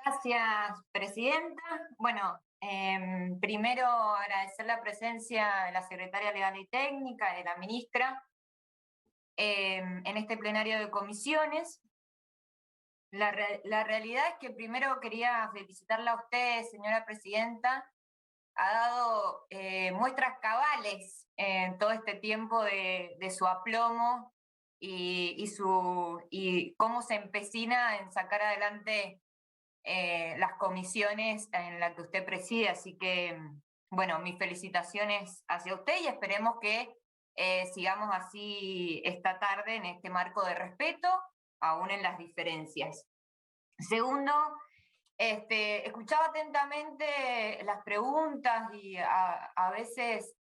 Gracias, presidenta. Bueno, primero agradecer la presencia de la secretaria legal y técnica, de la ministra, en este plenario de comisiones. La realidad es que primero quería felicitarla a usted, señora presidenta. Ha dado muestras cabales en todo este tiempo de su aplomo y cómo se empecina en sacar adelante las comisiones en las que usted preside. Así que, bueno, mis felicitaciones hacia usted y esperemos que sigamos así esta tarde en este marco de respeto, aún en las diferencias. Segundo, escuchaba atentamente las preguntas y a veces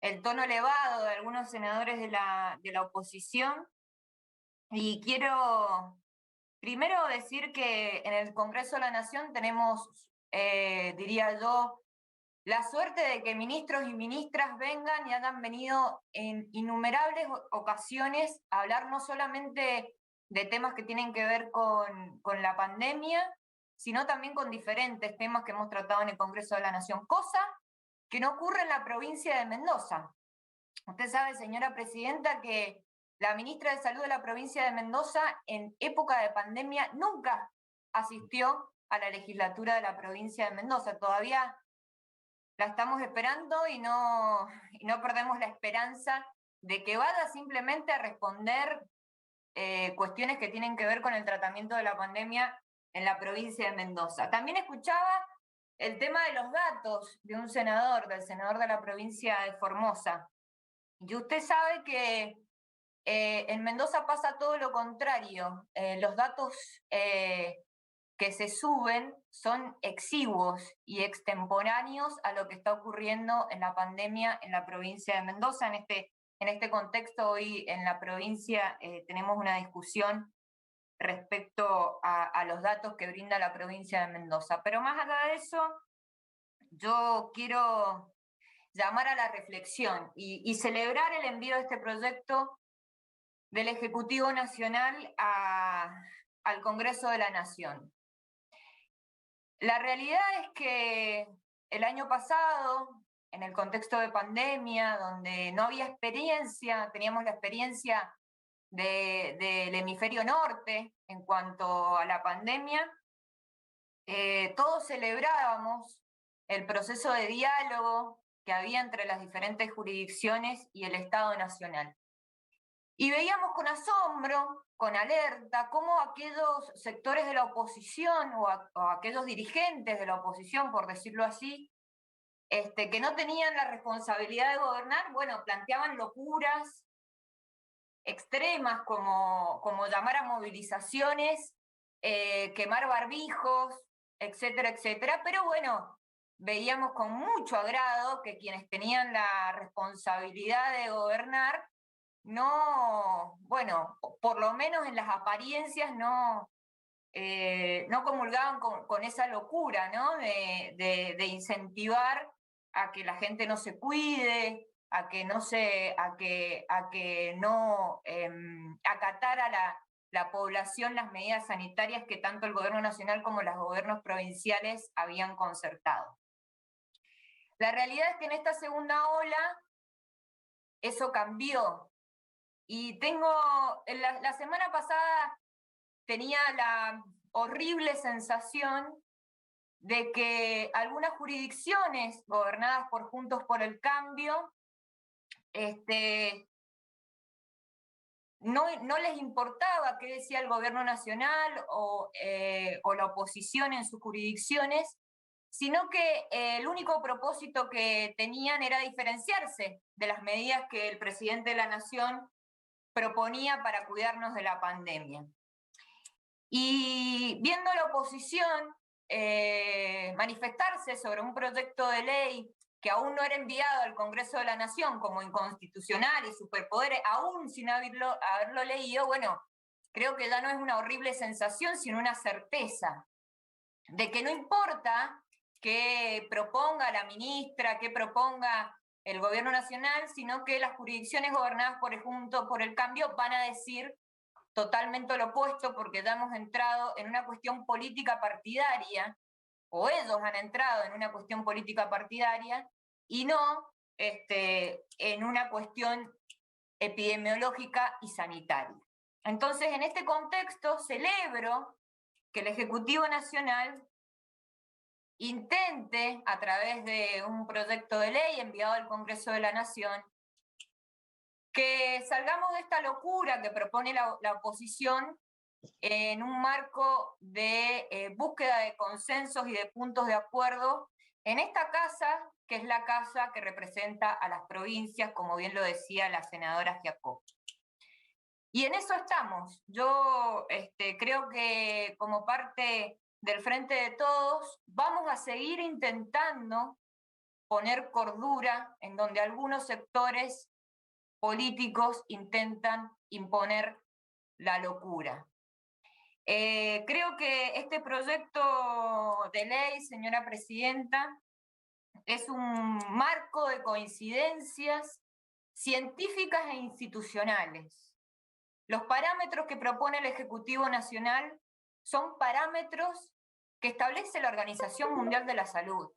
el tono elevado de algunos senadores de la oposición, y quiero primero decir que en el Congreso de la Nación tenemos, diría yo, la suerte de que ministros y ministras vengan y han venido en innumerables ocasiones a hablar no solamente de temas que tienen que ver con la pandemia, sino también con diferentes temas que hemos tratado en el Congreso de la Nación, cosa que no ocurre en la provincia de Mendoza. Usted sabe, señora presidenta, que la ministra de Salud de la provincia de Mendoza en época de pandemia nunca asistió a la legislatura de la provincia de Mendoza. Todavía la estamos esperando y no perdemos la esperanza de que vaya simplemente a responder cuestiones que tienen que ver con el tratamiento de la pandemia en la provincia de Mendoza. También escuchaba el tema de los datos de un senador, del senador de la provincia de Formosa. Y usted sabe que en Mendoza pasa todo lo contrario. Los datos que se suben son exiguos y extemporáneos a lo que está ocurriendo en la pandemia en la provincia de Mendoza. En este contexto, hoy en la provincia tenemos una discusión respecto a los datos que brinda la provincia de Mendoza. Pero más allá de eso, yo quiero llamar a la reflexión y celebrar el envío de este proyecto del Ejecutivo Nacional al Congreso de la Nación. La realidad es que el año pasado, en el contexto de pandemia, donde no había experiencia, teníamos la experiencia del hemisferio norte en cuanto a la pandemia, todos celebrábamos el proceso de diálogo que había entre las diferentes jurisdicciones y el Estado Nacional. Y veíamos con asombro, con alerta, cómo aquellos sectores de la oposición o aquellos dirigentes de la oposición, por decirlo así, que no tenían la responsabilidad de gobernar, bueno, planteaban locuras extremas como llamar a movilizaciones, quemar barbijos, etcétera, etcétera. Pero bueno, veíamos con mucho agrado que quienes tenían la responsabilidad de gobernar no, bueno, por lo menos en las apariencias no comulgaban con esa locura, ¿no? De incentivar a que la gente no se cuide, a que no acatara la población las medidas sanitarias que tanto el gobierno nacional como los gobiernos provinciales habían concertado. La realidad es que en esta segunda ola eso cambió. Y la semana pasada tenía la horrible sensación de que algunas jurisdicciones gobernadas por Juntos por el Cambio no les importaba qué decía el gobierno nacional o la oposición en sus jurisdicciones, sino que el único propósito que tenían era diferenciarse de las medidas que el presidente de la Nación proponía para cuidarnos de la pandemia. Y viendo a la oposición manifestarse sobre un proyecto de ley que aún no era enviado al Congreso de la Nación como inconstitucional y superpoderes, aún sin haberlo leído, bueno, creo que ya no es una horrible sensación, sino una certeza de que no importa qué proponga la ministra, qué proponga el gobierno nacional, sino que las jurisdicciones gobernadas por el Cambio van a decir totalmente lo opuesto, porque ya hemos entrado en una cuestión política partidaria, o ellos han entrado en una cuestión política partidaria, y no en una cuestión epidemiológica y sanitaria. Entonces, en este contexto, celebro que el Ejecutivo Nacional intente, a través de un proyecto de ley enviado al Congreso de la Nación, que salgamos de esta locura que propone la oposición en un marco de búsqueda de consensos y de puntos de acuerdo en esta casa, que es la casa que representa a las provincias, como bien lo decía la senadora Giacop. Y en eso estamos. Yo creo que como parte del Frente de Todos vamos a seguir intentando poner cordura en donde algunos sectores políticos intentan imponer la locura. Creo que este proyecto de ley, señora presidenta, es un marco de coincidencias científicas e institucionales. Los parámetros que propone el Ejecutivo Nacional son parámetros que establece la Organización Mundial de la Salud.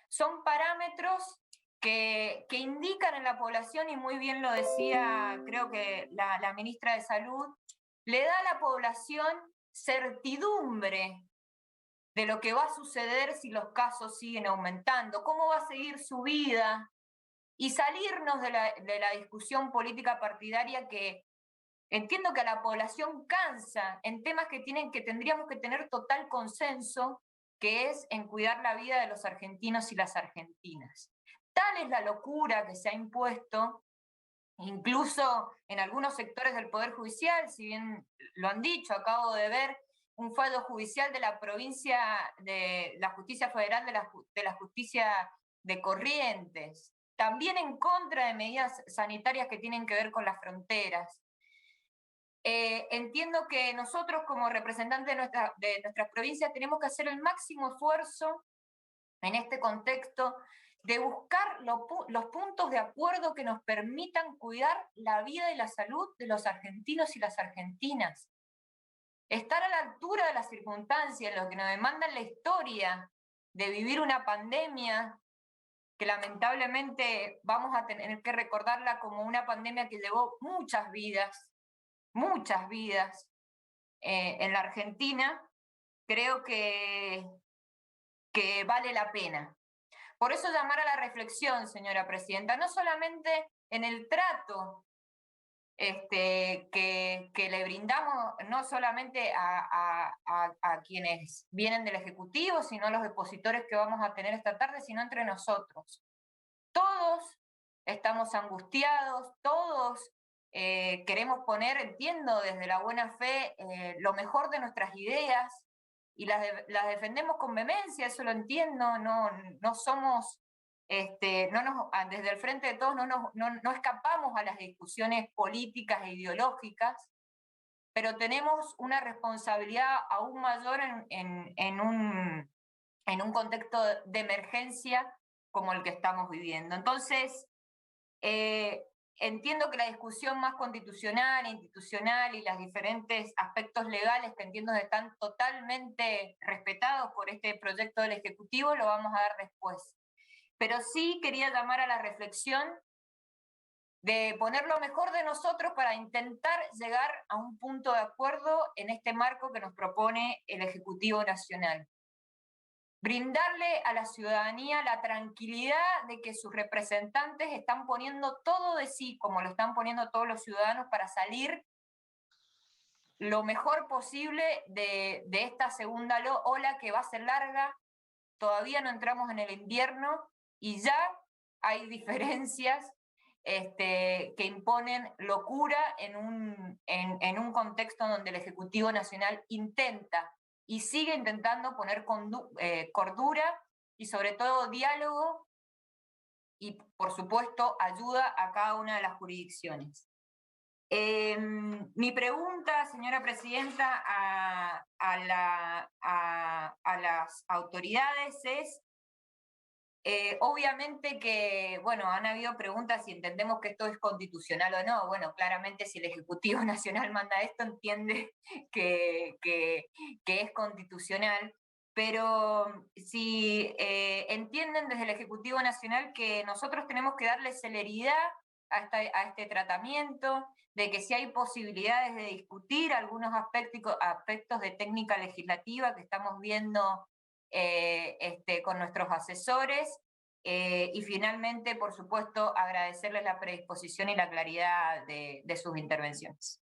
Son parámetros que indican en la población, y muy bien lo decía, creo que la ministra de Salud, le da a la población certidumbre de lo que va a suceder si los casos siguen aumentando, cómo va a seguir su vida, y salirnos de la discusión política partidaria que entiendo que a la población cansa en temas que tendríamos que tener total consenso, que es en cuidar la vida de los argentinos y las argentinas. Tal es la locura que se ha impuesto, incluso en algunos sectores del Poder Judicial, si bien lo han dicho, acabo de ver un fallo judicial de la provincia, de la Justicia Federal, de la Justicia de Corrientes, también en contra de medidas sanitarias que tienen que ver con las fronteras. Entiendo que nosotros como representantes de nuestras provincias tenemos que hacer el máximo esfuerzo en este contexto de buscar los puntos de acuerdo que nos permitan cuidar la vida y la salud de los argentinos y las argentinas. Estar a la altura de las circunstancias, lo que nos demanda la historia de vivir una pandemia que lamentablemente vamos a tener que recordarla como una pandemia que llevó muchas vidas en la Argentina, creo que vale la pena. Por eso llamar a la reflexión, señora presidenta, no solamente en el trato que le brindamos, no solamente a quienes vienen del Ejecutivo, sino a los depositores que vamos a tener esta tarde, sino entre nosotros. Todos estamos angustiados, todos queremos poner, entiendo, desde la buena fe, lo mejor de nuestras ideas, y las defendemos con vehemencia, eso lo entiendo, no somos, desde el Frente de Todos no escapamos a las discusiones políticas e ideológicas, pero tenemos una responsabilidad aún mayor en un contexto de emergencia como el que estamos viviendo. Entonces, entiendo que la discusión más constitucional, institucional y los diferentes aspectos legales que entiendo que están totalmente respetados por este proyecto del Ejecutivo lo vamos a dar después. Pero sí quería llamar a la reflexión de poner lo mejor de nosotros para intentar llegar a un punto de acuerdo en este marco que nos propone el Ejecutivo Nacional. Brindarle a la ciudadanía la tranquilidad de que sus representantes están poniendo todo de sí, como lo están poniendo todos los ciudadanos, para salir lo mejor posible de esta segunda ola que va a ser larga. Todavía no entramos en el invierno y ya hay diferencias que imponen locura en un contexto donde el Ejecutivo Nacional intenta y sigue intentando poner cordura y sobre todo diálogo y, por supuesto, ayuda a cada una de las jurisdicciones. Mi pregunta, señora presidenta, a las autoridades es Obviamente que, bueno, han habido preguntas si entendemos que esto es constitucional o no. Bueno, claramente si el Ejecutivo Nacional manda esto, entiende que es constitucional. Pero si entienden desde el Ejecutivo Nacional que nosotros tenemos que darle celeridad a este tratamiento, de que si hay posibilidades de discutir algunos aspectos de técnica legislativa que estamos viendo con nuestros asesores. Y finalmente, por supuesto, agradecerles la predisposición y la claridad de sus intervenciones.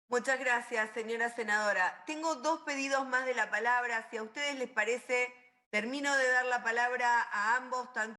Muchas gracias, señora senadora. Tengo 2 pedidos más de la palabra. Si a ustedes les parece, termino de dar la palabra a ambos, tanto